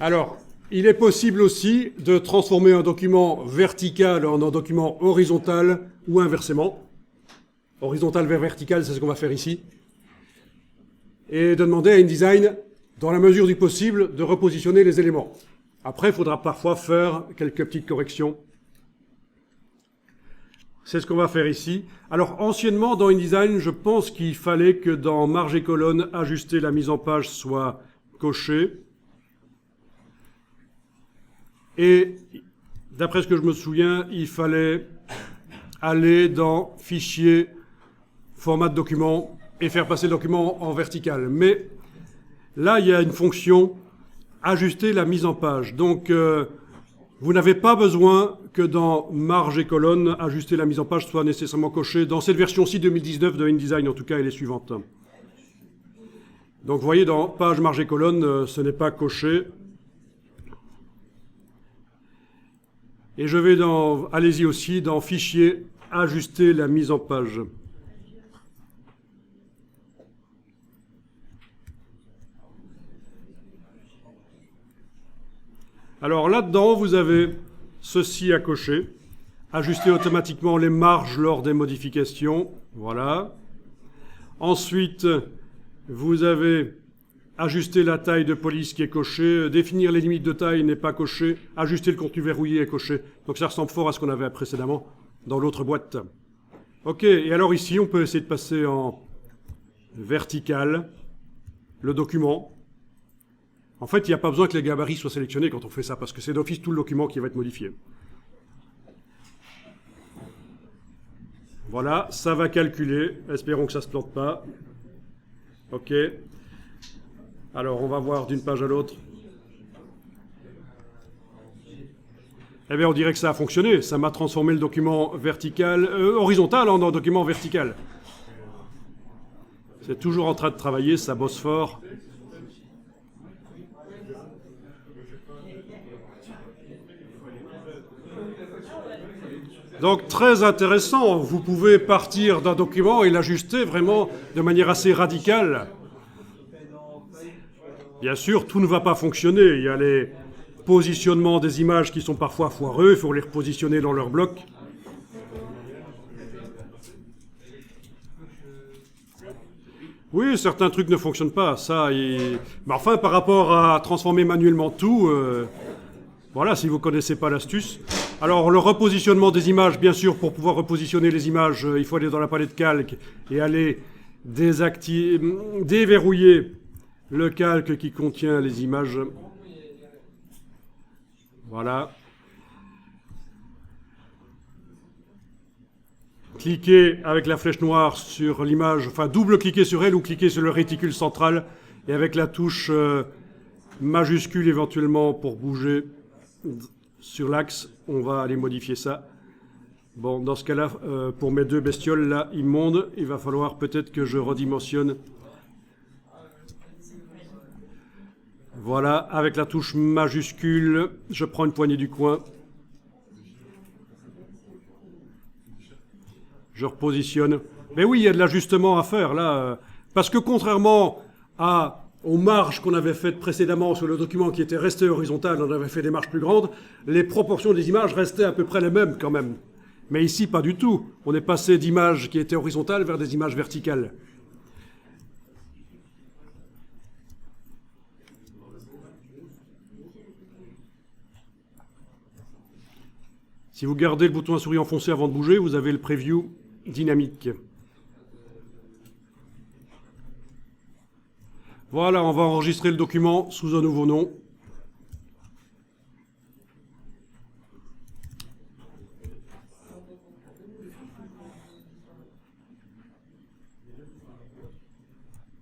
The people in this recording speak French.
Alors, il est possible aussi de transformer un document vertical en un document horizontal ou inversement. Horizontal vers vertical, c'est ce qu'on va faire ici. Et de demander à InDesign, dans la mesure du possible, de repositionner les éléments. Après, il faudra parfois faire quelques petites corrections. C'est ce qu'on va faire ici. Alors, anciennement, dans InDesign, je pense qu'il fallait que dans marge et colonne, ajuster la mise en page soit coché. Et, d'après ce que je me souviens, il fallait aller dans Fichier, Format de document, et faire passer le document en vertical. Mais là, il y a une fonction ajuster la mise en page. Donc, vous n'avez pas besoin que dans marge et colonne, ajuster la mise en page soit nécessairement coché. Dans cette version-ci 2019 de InDesign, en tout cas, et les suivantes. Donc, vous voyez, dans page, marge et colonne, ce n'est pas coché. Et je vais dans, allez-y aussi, dans Fichier, ajuster la mise en page. Alors là-dedans, vous avez ceci à cocher. Ajuster automatiquement les marges lors des modifications. Voilà. Ensuite, vous avez ajuster la taille de police qui est coché. Définir les limites de taille n'est pas coché. Ajuster le contenu verrouillé est coché. Donc ça ressemble fort à ce qu'on avait précédemment dans l'autre boîte. OK. Et alors ici, on peut essayer de passer en vertical le document. En fait, il n'y a pas besoin que les gabarits soient sélectionnés quand on fait ça, parce que c'est d'office tout le document qui va être modifié. Voilà, ça va calculer. Espérons que ça ne se plante pas. OK. Alors, on va voir d'une page à l'autre. Eh bien, on dirait que ça a fonctionné. Ça m'a transformé le document horizontal en un document vertical. C'est toujours en train de travailler, ça bosse fort. Donc très intéressant, vous pouvez partir d'un document et l'ajuster vraiment de manière assez radicale. Bien sûr, tout ne va pas fonctionner, il y a les positionnements des images qui sont parfois foireux, il faut les repositionner dans leur bloc. Oui, certains trucs ne fonctionnent pas, ça. Mais enfin, par rapport à transformer manuellement tout, voilà, si vous ne connaissez pas l'astuce. Alors, le repositionnement des images, bien sûr, pour pouvoir repositionner les images, il faut aller dans la palette calque et aller déverrouiller le calque qui contient les images. Voilà. Cliquez avec la flèche noire sur l'image, enfin double-cliquez sur elle ou cliquez sur le réticule central et avec la touche majuscule éventuellement pour bouger sur l'axe, on va aller modifier ça. Bon, dans ce cas-là, pour mes deux bestioles là immondes, il va falloir peut-être que je redimensionne. Voilà, avec la touche majuscule, je prends une poignée du coin. Je repositionne. Mais oui, il y a de l'ajustement à faire là. Parce que contrairement aux marges qu'on avait faites précédemment sur le document qui était resté horizontal, on avait fait des marges plus grandes, les proportions des images restaient à peu près les mêmes quand même. Mais ici, pas du tout. On est passé d'images qui étaient horizontales vers des images verticales. Si vous gardez le bouton à souris enfoncé avant de bouger, vous avez le preview dynamique. Voilà, on va enregistrer le document sous un nouveau nom.